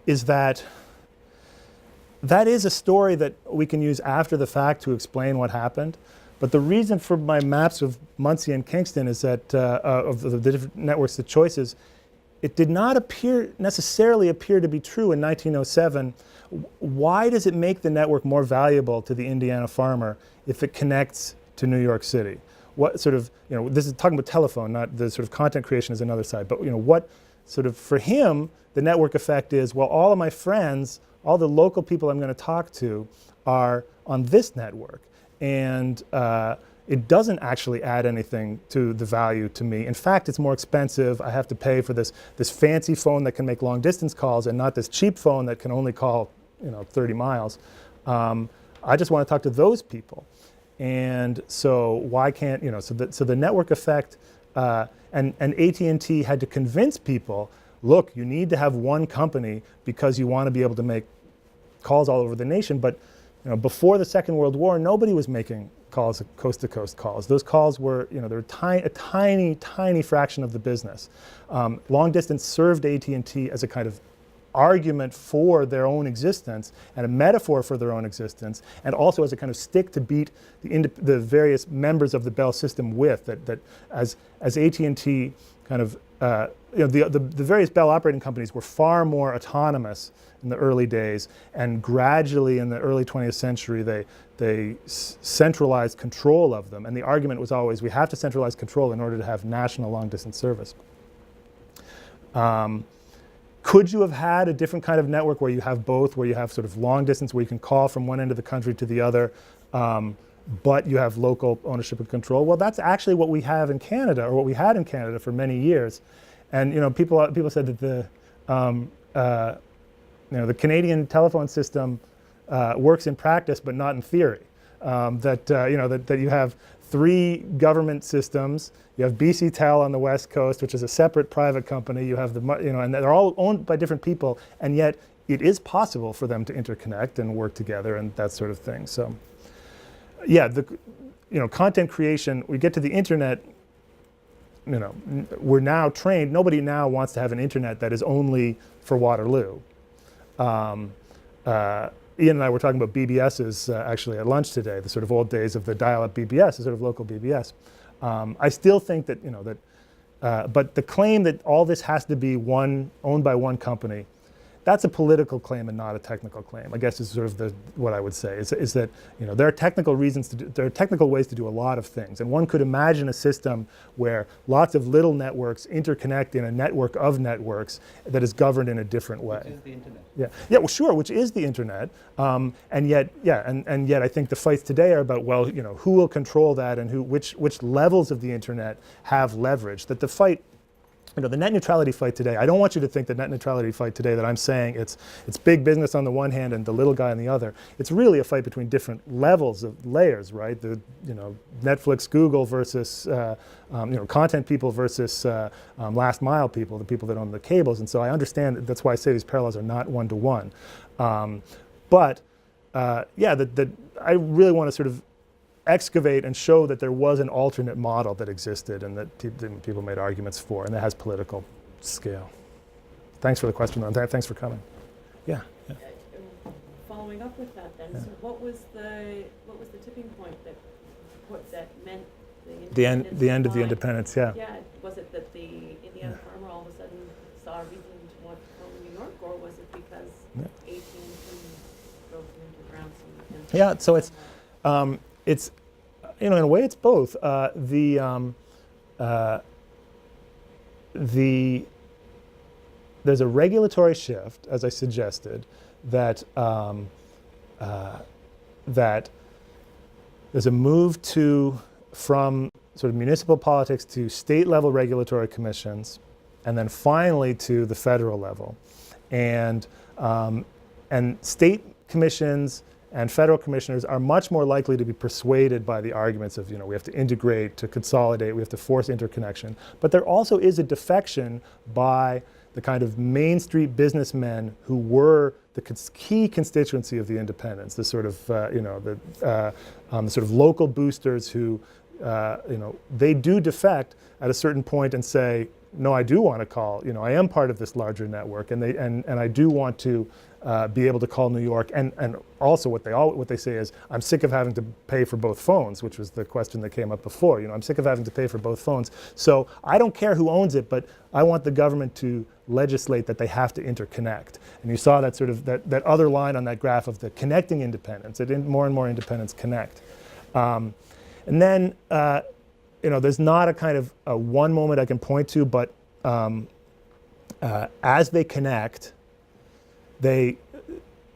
is that is a story that we can use after the fact to explain what happened. But the reason for my maps of Muncie and Kingston is that, of the different networks, the choices, it did not necessarily appear to be true in 1907. Why does it make the network more valuable to the Indiana farmer if it connects to New York City? What sort of, this is talking about telephone, not the sort of content creation is another side, but what sort of, for him, the network effect is, well, all of my friends, all the local people I'm going to talk to are on this network. And it doesn't actually add anything to the value to me. In fact, it's more expensive. I have to pay for this fancy phone that can make long distance calls and not this cheap phone that can only call 30 miles. I just want to talk to those people. And so why can't, so the network effect, and AT&T had to convince people, look, you need to have one company because you want to be able to make calls all over the nation. But before the Second World War, nobody was making calls, coast-to-coast calls. Those calls were, they were a tiny, tiny fraction of the business. Long distance served AT&T as a kind of argument for their own existence and a metaphor for their own existence, and also as a kind of stick to beat the various members of the Bell system with. That as AT&T kind of, the various Bell operating companies were far more autonomous in the early days, and gradually in the early 20th century they centralized control of them. And the argument was always, we have to centralize control in order to have national long distance service. Could you have had a different kind of network where you have both, where you have sort of long distance, where you can call from one end of the country to the other, but you have local ownership and control? Well, that's actually what we have in Canada, or what we had in Canada for many years. And people said that the Canadian telephone system works in practice, but not in theory. That you have 3 government systems. You have BC Tel on the West Coast, which is a separate private company. You have and they're all owned by different people, and yet it is possible for them to interconnect and work together and that sort of thing. So, yeah, content creation. We get to the internet. We're now trained. Nobody now wants to have an internet that is only for Waterloo. Ian and I were talking about BBSs actually at lunch today, the sort of old days of the dial-up BBS, the sort of local BBS. I still think that, but the claim that all this has to be owned by one company, that's a political claim and not a technical claim, I guess is sort of what I would say, is that there are technical reasons there are technical ways to do a lot of things. And one could imagine a system where lots of little networks interconnect in a network of networks that is governed in a different way. Which is the internet. Yeah, well, sure, which is the internet, and yet I think the fights today are about, well, who will control that and which levels of the internet have leverage. That the fight the net neutrality fight today, I don't want you to think the net neutrality fight today that I'm saying it's big business on the one hand and the little guy on the other. It's really a fight between different levels of layers, right? The Netflix, Google versus content people versus last mile people, the people that own the cables. And so I understand that's why I say these parallels are not one-to-one. But I really want to sort of excavate and show that there was an alternate model that existed and that people made arguments for, and that has political scale. Thanks for the question, though. Thanks for coming. Yeah. Following up with that, then, so what was the tipping point that meant the end of the independence? Yeah. Yeah. Was it that the Indiana farmer all of a sudden saw a reason to want to come to New York, or was it because AT&T drove them into the ground? Yeah. So it's in a way it's both. There's a regulatory shift, as I suggested, that there's a move from sort of municipal politics to state level regulatory commissions, and then finally to the federal level, and state commissions and federal commissioners are much more likely to be persuaded by the arguments of, we have to integrate, to consolidate, we have to force interconnection. But there also is a defection by the kind of Main Street businessmen who were the key constituency of the independents, the sort of, the sort of local boosters who, they do defect at a certain point and say, no, I do want to call, I am part of this larger network, and I do want to be able to call New York, and also what they say is, I'm sick of having to pay for both phones, which was the question that came up before. I'm sick of having to pay for both phones. So I don't care who owns it, but I want the government to legislate that they have to interconnect. And you saw that sort of that other line on that graph of the connecting independents, that more and more independents connect. And then there's not a kind of a one moment I can point to, but as they connect,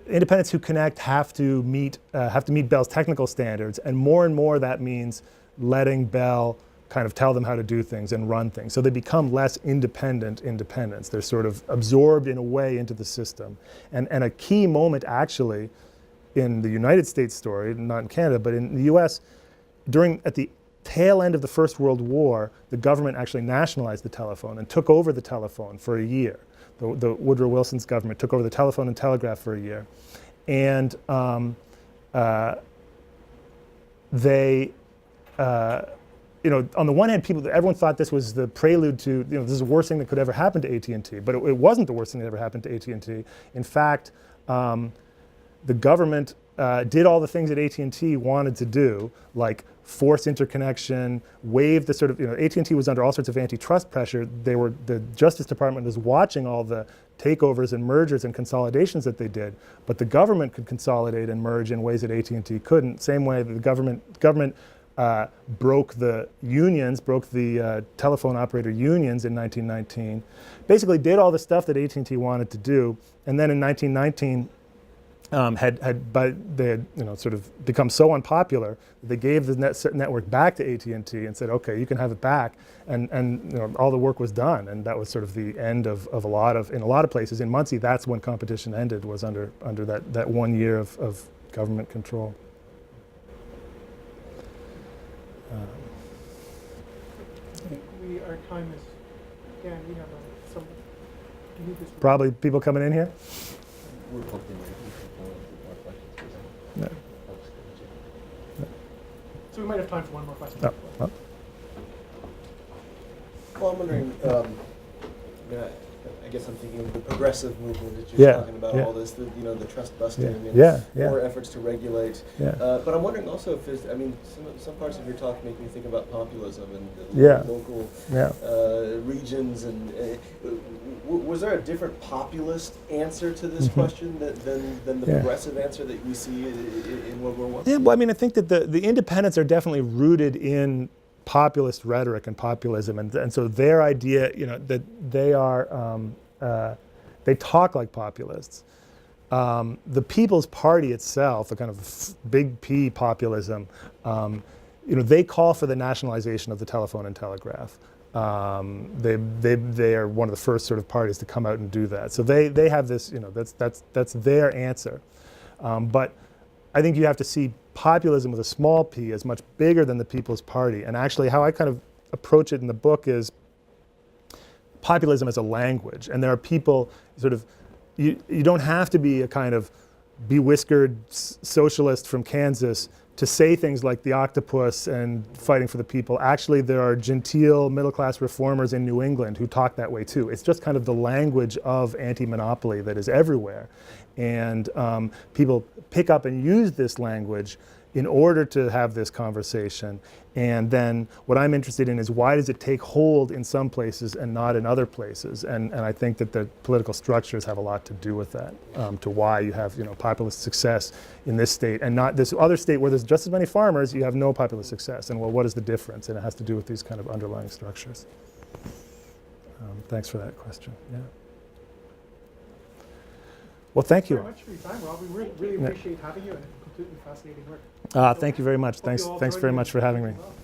independents who connect have to meet Bell's technical standards, and more that means letting Bell kind of tell them how to do things and run things. So they become less independents. They're sort of absorbed in a way into the system. And a key moment actually in the United States story, not in Canada, but in the US, at the tail end of the First World War, the government actually nationalized the telephone and took over the telephone for a year. The Woodrow Wilson's government took over the telephone and telegraph for a year. And they, on the one hand, everyone thought this was the prelude to, this is the worst thing that could ever happen to AT&T, but it wasn't the worst thing that ever happened to AT&T. In fact, the government did all the things that AT&T wanted to do, like force interconnection, waive the sort of, AT&T was under all sorts of antitrust pressure. The Justice Department was watching all the takeovers and mergers and consolidations that they did, but the government could consolidate and merge in ways that AT&T couldn't. Same way that the government broke the unions, broke the telephone operator unions in 1919, basically did all the stuff that AT&T wanted to do, and then in 1919, they had sort of become so unpopular that they gave the network back to AT&T and said, okay, you can have it back, and all the work was done, and that was sort of the end of in a lot of places. In Muncie, that's when competition ended, was under that 1 year of government control. I think our time is, we have some. Probably people coming in here. We're hoping that we can go into more questions. No. So we might have time for one more question. Oh, well. Well, I'm wondering, I guess I'm thinking of the progressive movement that you're talking about, all this, the trust busting and more efforts to regulate. Yeah. But I'm wondering also if there's, some parts of your talk make me think about populism and local regions. And was there a different populist answer to this question than the progressive answer that we see in World War I? Yeah, well, I think that the independents are definitely rooted in populist rhetoric and populism, and so their idea, that they are, they talk like populists. The People's Party itself, the kind of big P populism, they call for the nationalization of the telephone and telegraph. They are one of the first sort of parties to come out and do that. So they have this, you know, that's their answer. But I think you have to see populism with a small p as much bigger than the People's Party. And actually, how I kind of approach it in the book is populism as a language. And there are people sort of, you don't have to be a kind of bewhiskered socialist from Kansas to say things like the octopus and fighting for the people. Actually, there are genteel middle-class reformers in New England who talk that way too. It's just kind of the language of anti-monopoly that is everywhere. And people pick up and use this language in order to have this conversation. And then what I'm interested in is why does it take hold in some places and not in other places? And I think that the political structures have a lot to do with that, to why you have, you know, populist success in this state and not this other state where there's just as many farmers, you have no populist success. And well, what is the difference? And it has to do with these kind of underlying structures. Thanks for that question. Yeah. Well, thank you. Very much for your time, Rob. We really appreciate having you, and completely fascinating work. Thank you very much. Hope you all Thanks join very me much for having me. as well.